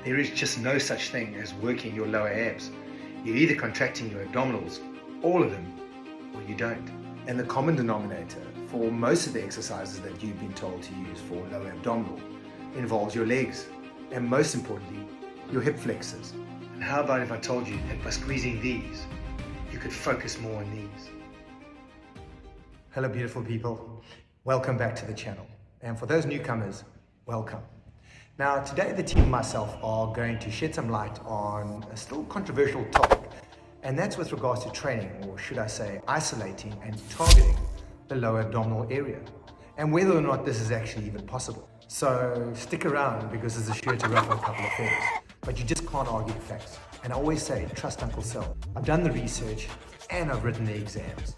There is just no such thing as working your lower abs. You're either contracting your abdominals, all of them, or you don't. And the common denominator for most of the exercises that you've been told to use for lower abdominal involves your legs, and most importantly, your hip flexors. And how about if I told you that by squeezing these, you could focus more on these? Hello beautiful people, welcome back to the channel. And for those newcomers, welcome. Now today the team and myself are going to shed some light on a still controversial topic, and that's with regards to training, or should I say isolating and targeting the lower abdominal area, and whether or not this is actually even possible. So stick around because this is sure to ruffle a couple of feathers, but you just can't argue the facts. And I always say, trust Uncle Sel. I've done the research and I've written the exams.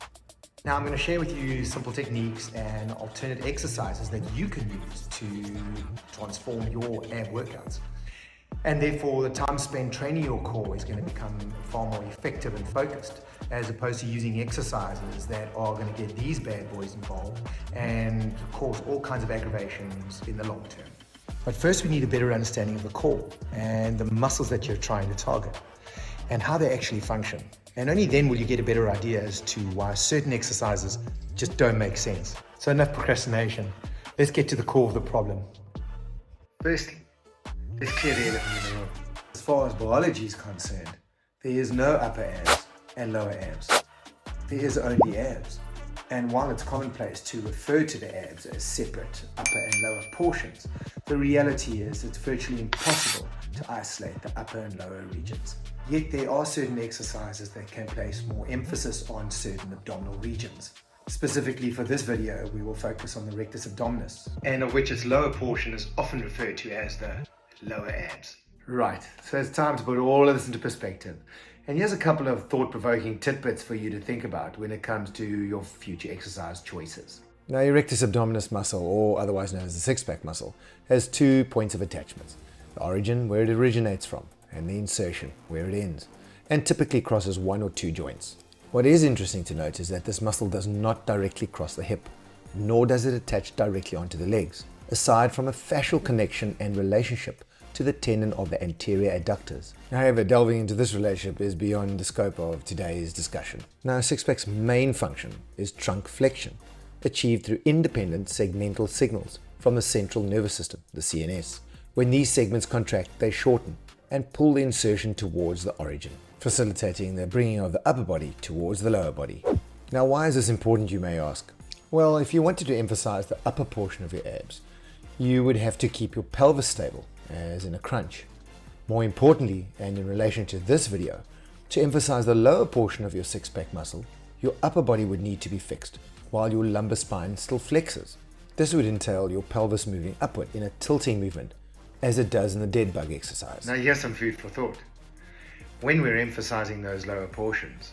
Now I'm going to share with you simple techniques and alternate exercises that you can use to transform your ab workouts. And therefore the time spent training your core is going to become far more effective and focused, as opposed to using exercises that are going to get these bad boys involved and cause all kinds of aggravations in the long term. But first we need a better understanding of the core and the muscles that you're trying to target and how they actually function. And only then will you get a better idea as to why certain exercises just don't make sense. So enough procrastination. Let's get to the core of the problem. Firstly, let's clear the elephant in the room. As far as biology is concerned, there is no upper abs and lower abs. There is only abs. And while it's commonplace to refer to the abs as separate upper and lower portions, the reality is it's virtually impossible to isolate the upper and lower regions. Yet there are certain exercises that can place more emphasis on certain abdominal regions. Specifically for this video, we will focus on the rectus abdominis, and of which its lower portion is often referred to as the lower abs. Right, so it's time to put all of this into perspective. And here's a couple of thought-provoking tidbits for you to think about when it comes to your future exercise choices. Now, your rectus abdominis muscle, or otherwise known as the six-pack muscle, has 2 points of attachment. The origin, where it originates from, and the insertion, where it ends, and typically crosses 1 or 2 joints. What is interesting to note is that this muscle does not directly cross the hip, nor does it attach directly onto the legs, aside from a fascial connection and relationship to the tendon of the anterior adductors. However, delving into this relationship is beyond the scope of today's discussion. Now, six-pack's main function is trunk flexion, achieved through independent segmental signals from the central nervous system, the CNS. When these segments contract, they shorten and pull the insertion towards the origin, facilitating the bringing of the upper body towards the lower body. Now, why is this important, you may ask? Well, if you wanted to emphasize the upper portion of your abs, you would have to keep your pelvis stable, as in a crunch. More importantly, and in relation to this video, to emphasize the lower portion of your six-pack muscle, your upper body would need to be fixed, while your lumbar spine still flexes. This would entail your pelvis moving upward in a tilting movement, as it does in the debunk exercise. Now here's some food for thought. When we're emphasizing those lower portions,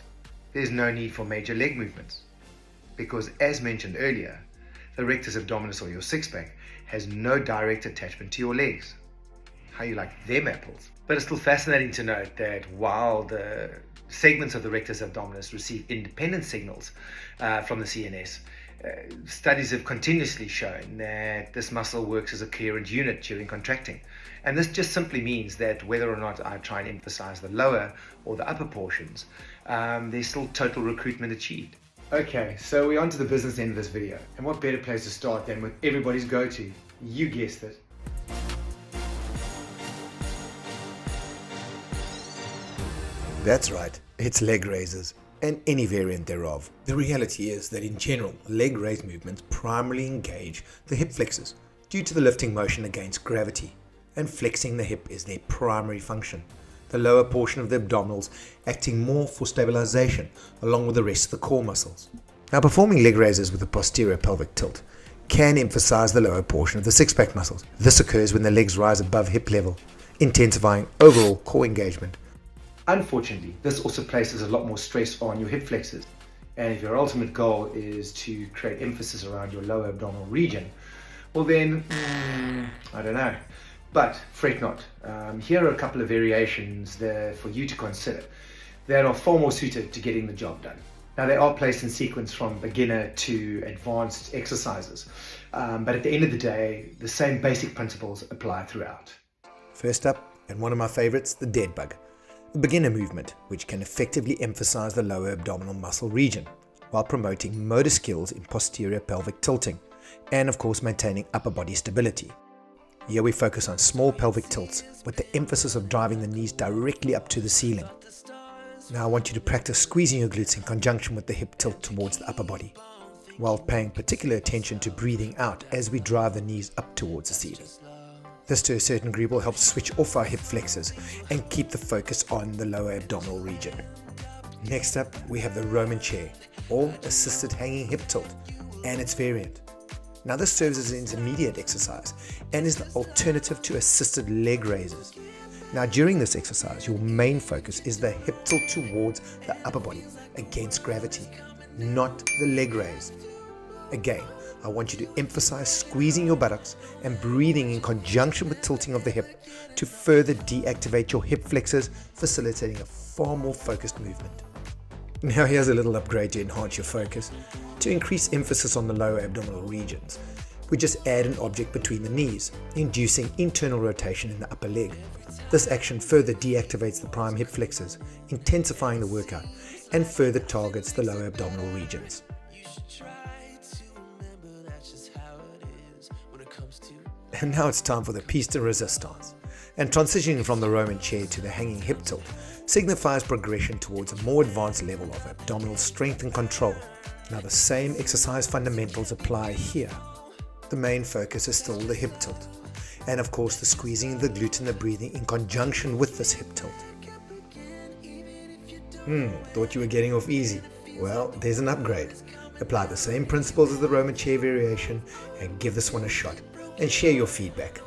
there's no need for major leg movements, because as mentioned earlier, the rectus abdominis, or your six-pack, has no direct attachment to your legs. How you like them apples? But it's still fascinating to note that while the segments of the rectus abdominis receive independent signals from the CNS, studies have continuously shown that this muscle works as a coherent unit during contracting. And this just simply means that whether or not I try and emphasize the lower or the upper portions, there's still total recruitment achieved. Okay, so we're on to the business end of this video. And what better place to start than with everybody's go-to? You guessed it. That's right, it's leg raises, and any variant thereof. The reality is that in general, leg raise movements primarily engage the hip flexors due to the lifting motion against gravity, and flexing the hip is their primary function. The lower portion of the abdominals acting more for stabilization along with the rest of the core muscles. Now, performing leg raises with a posterior pelvic tilt can emphasize the lower portion of the six-pack muscles. This occurs when the legs rise above hip level, intensifying overall core engagement. Unfortunately, this also places a lot more stress on your hip flexors. And if your ultimate goal is to create emphasis around your lower abdominal region, well then, I don't know. But fret not. Here are a couple of variations there for you to consider that are far more suited to getting the job done. Now, they are placed in sequence from beginner to advanced exercises. But at the end of the day, the same basic principles apply throughout. First up, And one of my favorites, the debunk, a beginner movement which can effectively emphasize the lower abdominal muscle region while promoting motor skills in posterior pelvic tilting and of course maintaining upper body stability. Here we focus on small pelvic tilts with the emphasis of driving the knees directly up to the ceiling. Now I want you to practice squeezing your glutes in conjunction with the hip tilt towards the upper body, while paying particular attention to breathing out as we drive the knees up towards the ceiling. This to a certain degree will help switch off our hip flexors and keep the focus on the lower abdominal region. Next up, we have the Roman chair, or assisted hanging hip tilt, and its variant. Now this serves as an intermediate exercise and is the alternative to assisted leg raises. Now during this exercise, your main focus is the hip tilt towards the upper body against gravity, not the leg raise. Again, I want you to emphasize squeezing your buttocks and breathing in conjunction with tilting of the hip to further deactivate your hip flexors, facilitating a far more focused movement. Now here's a little upgrade to enhance your focus. To increase emphasis on the lower abdominal regions, we just add an object between the knees, inducing internal rotation in the upper leg. This action further deactivates the prime hip flexors, intensifying the workout, and further targets the lower abdominal regions. And now it's time for the piece de resistance. And transitioning from the Roman chair to the hanging hip tilt signifies progression towards a more advanced level of abdominal strength and control. Now the same exercise fundamentals apply here. The main focus is still the hip tilt, and of course the squeezing of the glute and the breathing in conjunction with this hip tilt. Thought you were getting off easy? Well, there's an upgrade. Apply the same principles as the Roman chair variation and give this one a shot, and share your feedback.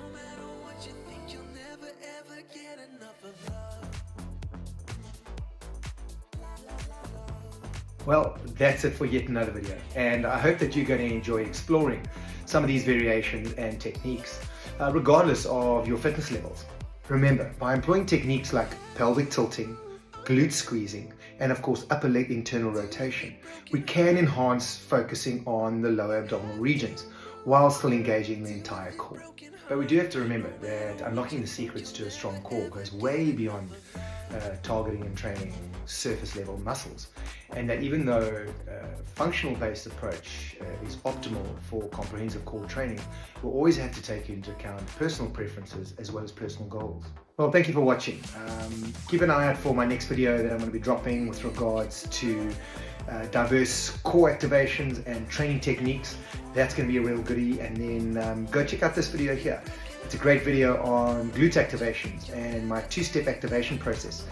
Well, that's it for yet another video, and I hope that you're going to enjoy exploring some of these variations and techniques, regardless of your fitness levels. Remember, by employing techniques like pelvic tilting, glute squeezing, and of course upper leg internal rotation, we can enhance focusing on the lower abdominal regions while still engaging the entire core. But we do have to remember that unlocking the secrets to a strong core goes way beyond targeting and training surface level muscles, and that even though functional based approach is optimal for comprehensive core training, we'll always have to take into account personal preferences as well as personal goals. Well, thank you for watching. Keep an eye out for my next video that I'm going to be dropping with regards to diverse core activations and training techniques. That's going to be a real goodie. And then go check out this video here. It's a great video on glute activations and my two-step activation process